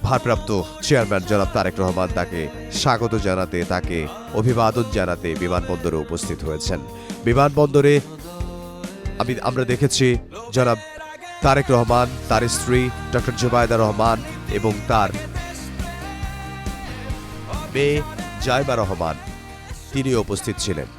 ভারপ্রাপ্ত চেয়ারম্যান জনাব তারেক রহমান তাকে স্বাগত জানাতে, তাকে অভিবাদন জানাতে বিমানবন্দরে উপস্থিত হয়েছেন। বিমানবন্দরে আমরা দেখেছি জনাব তারেক রহমান, তার স্ত্রী ডক্টর জুবাইদা রহমান এবং তার মেয়ে জাইমা রহমান, তিনি উপস্থিত ছিলেন।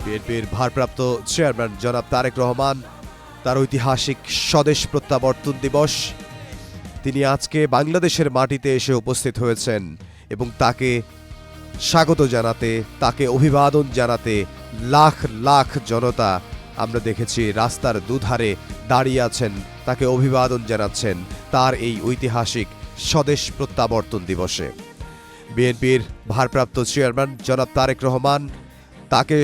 বিএনপির ভারপ্রাপ্ত চেয়ারম্যান জনাব তারেক রহমান, তার ঐতিহাসিক স্বদেশ প্রত্যাবর্তন দিবস, তিনি আজকে বাংলাদেশের মাটিতে এসে উপস্থিত হয়েছেন এবং তাকে স্বাগত জানাতে, তাকে অভিবাদন জানাতে লাখ লাখ জনতা আমরা দেখেছি রাস্তার দুধারে দাঁড়িয়ে আছেন, তাকে অভিবাদন জানাচ্ছেন তার এই ঐতিহাসিক স্বদেশ প্রত্যাবর্তন দিবসে। বিএনপির ভারপ্রাপ্ত চেয়ারম্যান জনাব তারেক রহমান, তাকে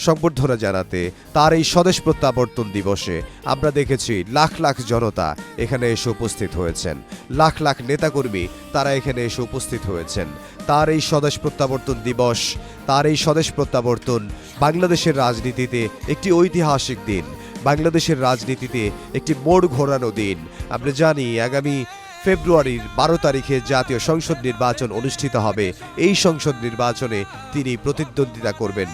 সংবর্ধনা জানাতে তার এই স্বদেশ প্রত্যাবর্তন দিবসে আমরা দেখেছি লাখ লাখ জনতা এখানে এসে উপস্থিত হয়েছেন, লাখ লাখ নেতাকর্মী তারা এখানে এসে উপস্থিত হয়েছেন। তার এই স্বদেশ প্রত্যাবর্তন দিবস, তার এই স্বদেশ প্রত্যাবর্তন বাংলাদেশের রাজনীতিতে একটি ঐতিহাসিক দিন, বাংলাদেশের রাজনীতিতে একটি মোড় ঘোরানো দিন। আমরা জানি আগামী ফেব্রুয়ারির 12 তারিখে জাতীয় সংসদ নির্বাচন অনুষ্ঠিত হবে। এই সংসদ নির্বাচনে তিনি প্রতিদ্বন্দ্বিতা করবেন